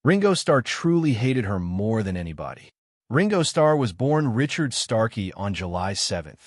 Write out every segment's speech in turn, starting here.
Ringo Starr truly hated her more than anybody. Ringo Starr was born Richard Starkey on July 7,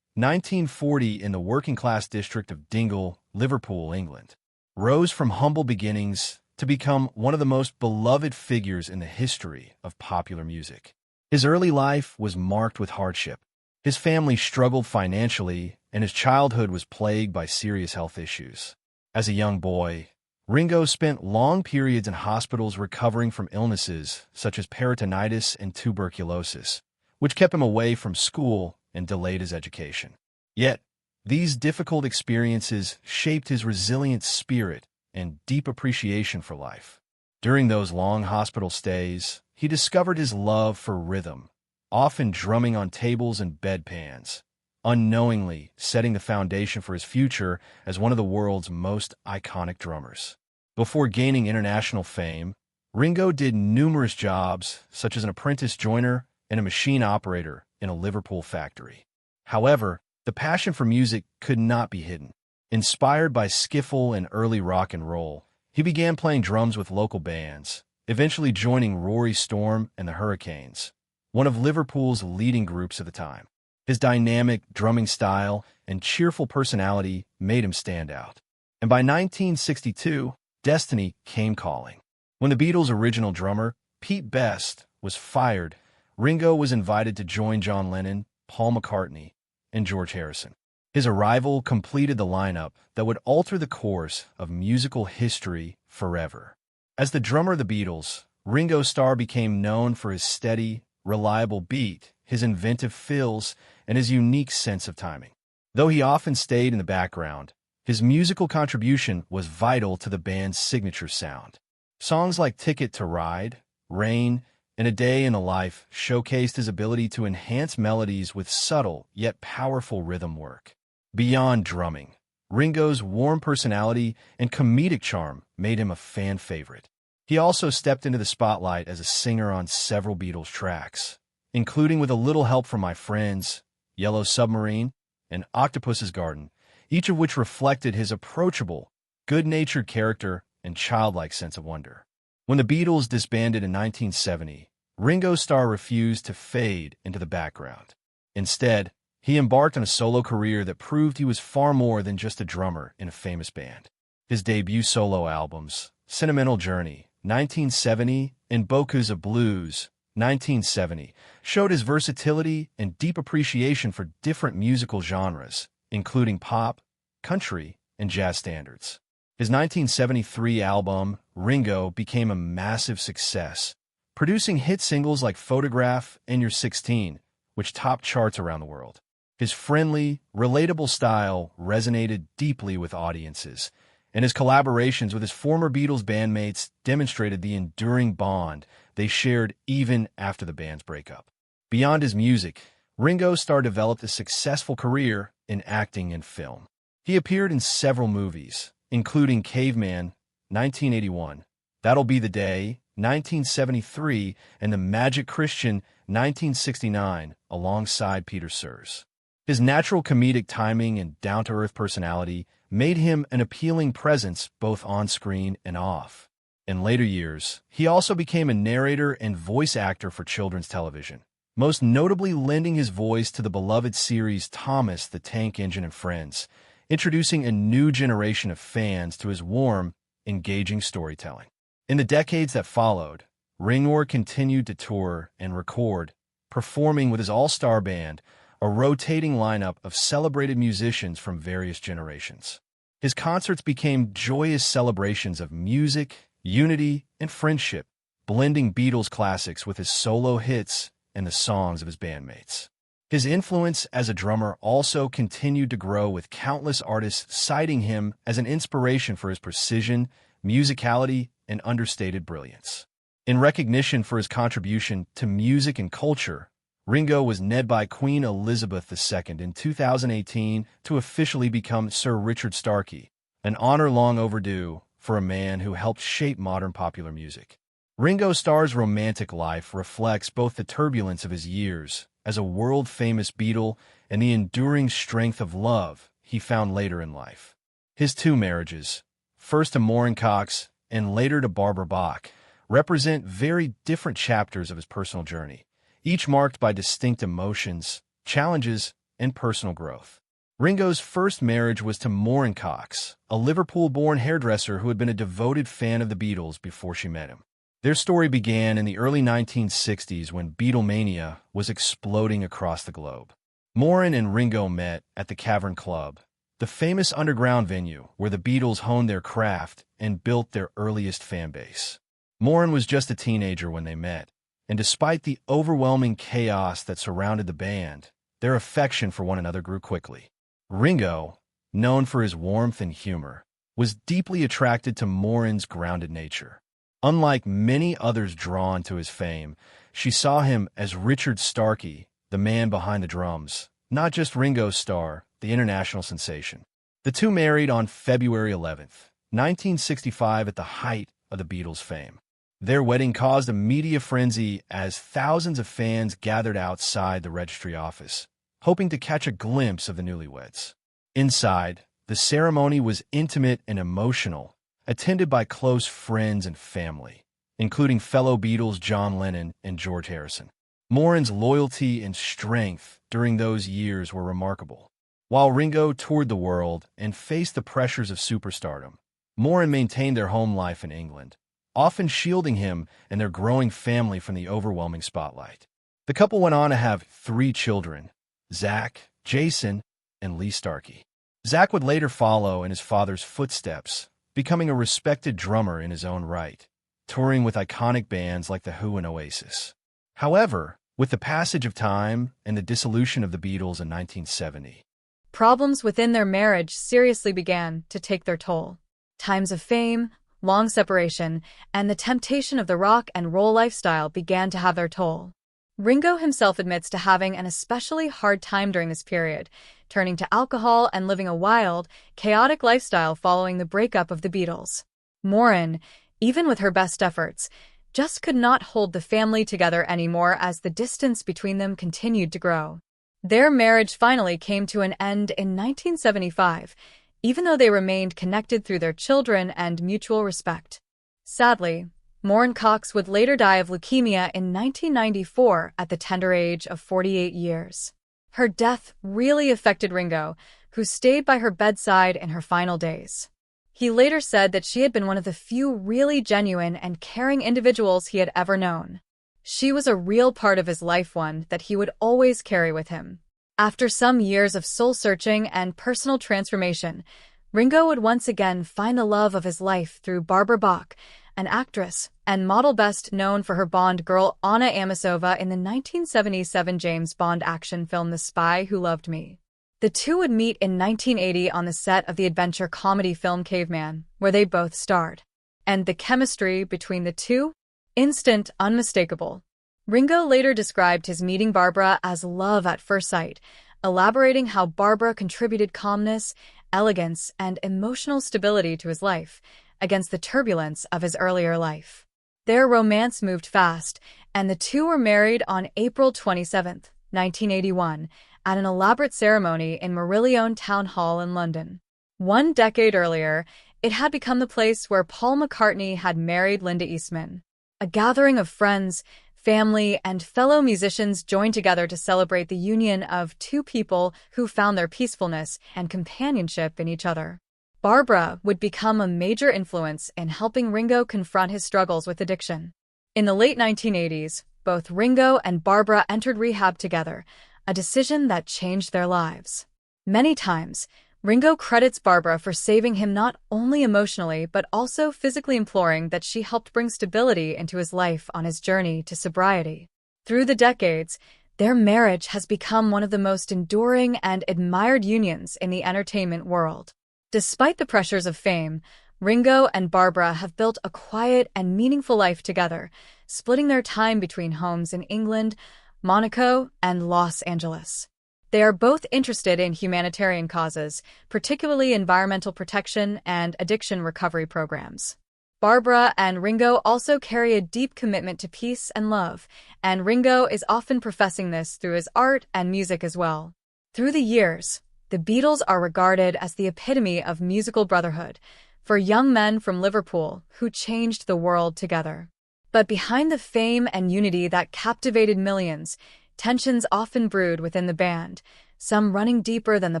1940 in the working-class district of Dingle, Liverpool, England. Rose from humble beginnings to become one of the most beloved figures in the history of popular music. His early life was marked with hardship. His family struggled financially, and his childhood was plagued by serious health issues. As a young boy, Ringo spent long periods in hospitals recovering from illnesses such as peritonitis and tuberculosis, which kept him away from school and delayed his education. Yet, these difficult experiences shaped his resilient spirit and deep appreciation for life. During those long hospital stays, he discovered his love for rhythm, often drumming on tables and bedpans, unknowingly setting the foundation for his future as one of the world's most iconic drummers. Before gaining international fame, Ringo did numerous jobs, such as an apprentice joiner and a machine operator in a Liverpool factory. However, the passion for music could not be hidden. Inspired by skiffle and early rock and roll, he began playing drums with local bands, eventually joining Rory Storm and the Hurricanes, one of Liverpool's leading groups of the time. His dynamic drumming style and cheerful personality made him stand out. And by 1962, destiny came calling. When the Beatles' original drummer, Pete Best, was fired, Ringo was invited to join John Lennon, Paul McCartney, and George Harrison. His arrival completed the lineup that would alter the course of musical history forever. As the drummer of the Beatles, Ringo Starr became known for his steady, reliable beat, his inventive fills, and his unique sense of timing. Though he often stayed in the background, his musical contribution was vital to the band's signature sound. Songs like Ticket to Ride, Rain, and A Day in the Life showcased his ability to enhance melodies with subtle yet powerful rhythm work. Beyond drumming, Ringo's warm personality and comedic charm made him a fan favorite. He also stepped into the spotlight as a singer on several Beatles tracks, including With a Little Help from My Friends, Yellow Submarine, and Octopus's Garden, each of which reflected his approachable, good-natured character and childlike sense of wonder. When the Beatles disbanded in 1970, Ringo Starr refused to fade into the background. Instead, he embarked on a solo career that proved he was far more than just a drummer in a famous band. His debut solo albums, Sentimental Journey, 1970, and Bocuse of Blues, 1970, showed his versatility and deep appreciation for different musical genres, including pop, country, and jazz standards. His 1973 album, Ringo, became a massive success, producing hit singles like Photograph and You're 16, which topped charts around the world. His friendly, relatable style resonated deeply with audiences, and his collaborations with his former Beatles bandmates demonstrated the enduring bond they shared even after the band's breakup. Beyond his music, Ringo Starr developed a successful career in acting and film. He appeared in several movies, including Caveman, 1981, That'll Be the Day, 1973, and The Magic Christian, 1969, alongside Peter Sears. His natural comedic timing and down-to-earth personality made him an appealing presence both on-screen and off. In later years, he also became a narrator and voice actor for children's television, most notably lending his voice to the beloved series Thomas the Tank Engine and Friends, introducing a new generation of fans to his warm, engaging storytelling. In the decades that followed, Ringo continued to tour and record, performing with his all-star band, a rotating lineup of celebrated musicians from various generations. His concerts became joyous celebrations of music, unity, and friendship, blending Beatles classics with his solo hits and the songs of his bandmates. His influence as a drummer also continued to grow, with countless artists citing him as an inspiration for his precision, musicality, and understated brilliance. In recognition for his contribution to music and culture, Ringo was named by Queen Elizabeth II in 2018 to officially become Sir Richard Starkey, an honor long overdue for a man who helped shape modern popular music. Ringo Starr's romantic life reflects both the turbulence of his years as a world-famous Beatle and the enduring strength of love he found later in life. His two marriages, first to Maureen Cox and later to Barbara Bach, represent very different chapters of his personal journey, each marked by distinct emotions, challenges, and personal growth. Ringo's first marriage was to Maureen Cox, a Liverpool-born hairdresser who had been a devoted fan of the Beatles before she met him. Their story began in the early 1960s when Beatlemania was exploding across the globe. Maureen and Ringo met at the Cavern Club, the famous underground venue where the Beatles honed their craft and built their earliest fan base. Maureen was just a teenager when they met, and despite the overwhelming chaos that surrounded the band, their affection for one another grew quickly. Ringo, known for his warmth and humor, was deeply attracted to Maureen's grounded nature. Unlike many others drawn to his fame, she saw him as Richard Starkey, the man behind the drums, not just Ringo Starr, the international sensation. The two married on February 11th, 1965 at the height of the Beatles' fame. Their wedding caused a media frenzy as thousands of fans gathered outside the registry office, hoping to catch a glimpse of the newlyweds. Inside, the ceremony was intimate and emotional, attended by close friends and family, including fellow Beatles John Lennon and George Harrison. Maureen's loyalty and strength during those years were remarkable. While Ringo toured the world and faced the pressures of superstardom, Maureen maintained their home life in England, often shielding him and their growing family from the overwhelming spotlight. The couple went on to have 3 children, Zach, Jason, and Lee Starkey. Zach would later follow in his father's footsteps, becoming a respected drummer in his own right, touring with iconic bands like The Who and Oasis. However, with the passage of time and the dissolution of the Beatles in 1970, problems within their marriage seriously began to take their toll. Times of fame, long separation, and the temptation of the rock and roll lifestyle began to have their toll. Ringo himself admits to having an especially hard time during this period, turning to alcohol and living a wild, chaotic lifestyle following the breakup of the Beatles. Maureen, even with her best efforts, just could not hold the family together anymore as the distance between them continued to grow. Their marriage finally came to an end in 1975, even though they remained connected through their children and mutual respect. Sadly, Maureen Cox would later die of leukemia in 1994 at the tender age of 48 years. Her death really affected Ringo, who stayed by her bedside in her final days. He later said that she had been one of the few really genuine and caring individuals he had ever known. She was a real part of his life, one that he would always carry with him. After some years of soul-searching and personal transformation, Ringo would once again find the love of his life through Barbara Bach, an actress and model best known for her Bond girl Anna Amasova in the 1977 James Bond action film The Spy Who Loved Me. The two would meet in 1980 on the set of the adventure comedy film Caveman, where they both starred. And the chemistry between the two? Instant, unmistakable. Ringo later described his meeting Barbara as love at first sight, elaborating how Barbara contributed calmness, elegance, and emotional stability to his life, against the turbulence of his earlier life. Their romance moved fast, and the two were married on April 27, 1981, at an elaborate ceremony in Marylebone Town Hall in London. 1 decade earlier, it had become the place where Paul McCartney had married Linda Eastman. A gathering of friends, family, and fellow musicians joined together to celebrate the union of two people who found their peacefulness and companionship in each other. Barbara would become a major influence in helping Ringo confront his struggles with addiction. In the late 1980s, both Ringo and Barbara entered rehab together, a decision that changed their lives. Many times, Ringo credits Barbara for saving him not only emotionally but also physically, imploring that she helped bring stability into his life on his journey to sobriety. Through the decades, their marriage has become one of the most enduring and admired unions in the entertainment world. Despite the pressures of fame, Ringo and Barbara have built a quiet and meaningful life together, splitting their time between homes in England, Monaco, and Los Angeles. They are both interested in humanitarian causes, particularly environmental protection and addiction recovery programs. Barbara and Ringo also carry a deep commitment to peace and love, and Ringo is often professing this through his art and music as well. Through the years, the Beatles are regarded as the epitome of musical brotherhood, for young men from Liverpool who changed the world together. But behind the fame and unity that captivated millions, tensions often brewed within the band, some running deeper than the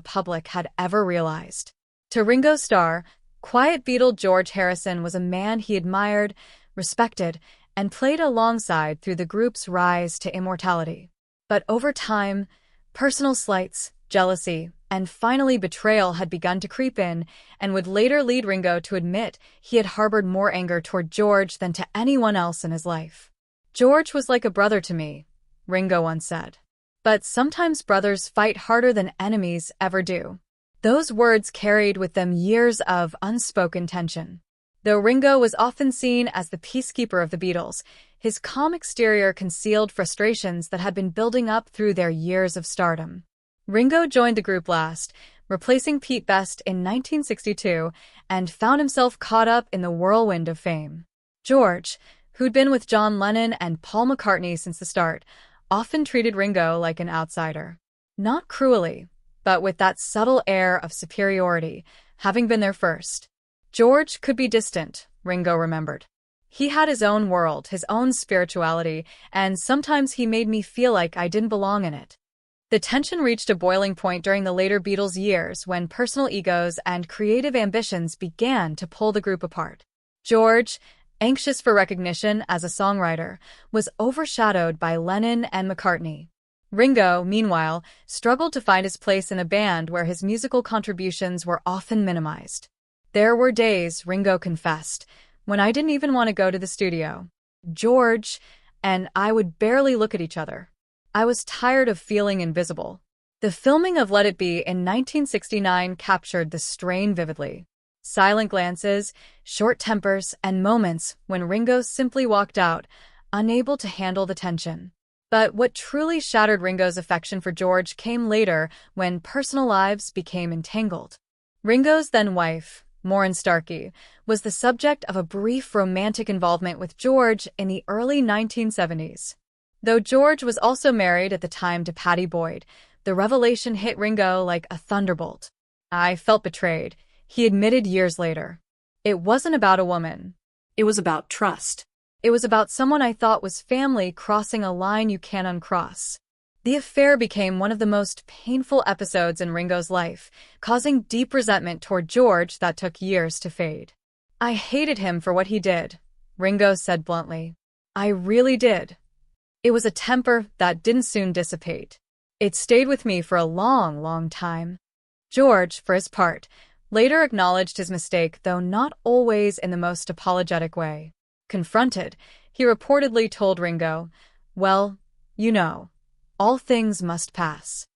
public had ever realized. To Ringo Starr, quiet Beatle George Harrison was a man he admired, respected, and played alongside through the group's rise to immortality. But over time, personal slights, jealousy, and finally betrayal had begun to creep in, and would later lead Ringo to admit he had harbored more anger toward George than to anyone else in his life. "George was like a brother to me," Ringo once said. But sometimes brothers fight harder than enemies ever do. Those words carried with them years of unspoken tension. Though Ringo was often seen as the peacekeeper of the Beatles, his calm exterior concealed frustrations that had been building up through their years of stardom. Ringo joined the group last, replacing Pete Best in 1962, and found himself caught up in the whirlwind of fame. George, who'd been with John Lennon and Paul McCartney since the start, often treated Ringo like an outsider. Not cruelly, but with that subtle air of superiority, having been there first. George could be distant, Ringo remembered. He had his own world, his own spirituality, and sometimes he made me feel like I didn't belong in it. The tension reached a boiling point during the later Beatles years when personal egos and creative ambitions began to pull the group apart. George, anxious for recognition as a songwriter, was overshadowed by Lennon and McCartney. Ringo, meanwhile, struggled to find his place in a band where his musical contributions were often minimized. "There were days," Ringo confessed, "when I didn't even want to go to the studio. George and I would barely look at each other. I was tired of feeling invisible." The filming of Let It Be in 1969 captured the strain vividly. Silent glances, short tempers, and moments when Ringo simply walked out, unable to handle the tension. But what truly shattered Ringo's affection for George came later when personal lives became entangled. Ringo's then-wife, Maureen Starkey, was the subject of a brief romantic involvement with George in the early 1970s. Though George was also married at the time to Pattie Boyd, the revelation hit Ringo like a thunderbolt. "I felt betrayed," he admitted years later. "It wasn't about a woman. It was about trust. It was about someone I thought was family crossing a line you can't uncross." The affair became one of the most painful episodes in Ringo's life, causing deep resentment toward George that took years to fade. "I hated him for what he did," Ringo said bluntly. "I really did. It was a temper that didn't soon dissipate. It stayed with me for a long, long time." George, for his part, later acknowledged his mistake, though not always in the most apologetic way. Confronted, he reportedly told Ringo, "Well, you know, all things must pass."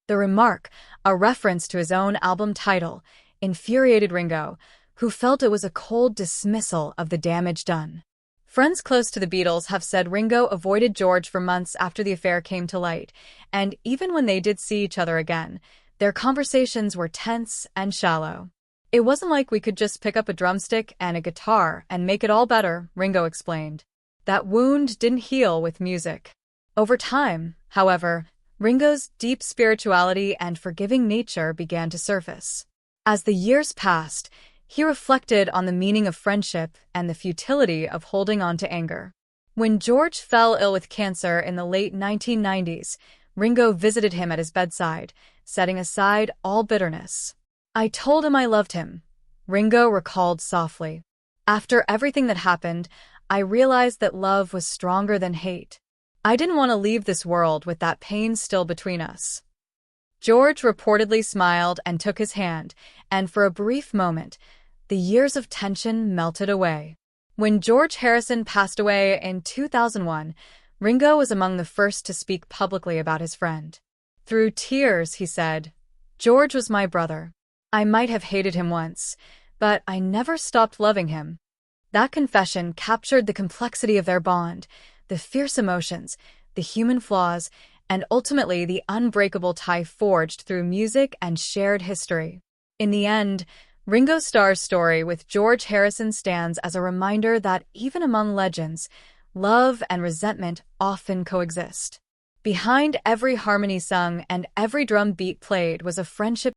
The remark, a reference to his own album title, infuriated Ringo, who felt it was a cold dismissal of the damage done. Friends close to the Beatles have said Ringo avoided George for months after the affair came to light, and even when they did see each other again, their conversations were tense and shallow. "It wasn't like we could just pick up a drumstick and a guitar and make it all better," Ringo explained. "That wound didn't heal with music." Over time, however, Ringo's deep spirituality and forgiving nature began to surface. As the years passed, he reflected on the meaning of friendship and the futility of holding on to anger. When George fell ill with cancer in the late 1990s, Ringo visited him at his bedside, setting aside all bitterness. "I told him I loved him," Ringo recalled softly. "After everything that happened, I realized that love was stronger than hate. I didn't want to leave this world with that pain still between us." George reportedly smiled and took his hand, and for a brief moment, the years of tension melted away. When George Harrison passed away in 2001, Ringo was among the first to speak publicly about his friend. Through tears, he said, "George was my brother. I might have hated him once, but I never stopped loving him." That confession captured the complexity of their bond, the fierce emotions, the human flaws, and ultimately the unbreakable tie forged through music and shared history. In the end, Ringo Starr's story with George Harrison stands as a reminder that even among legends, love and resentment often coexist. Behind every harmony sung and every drum beat played was a friendship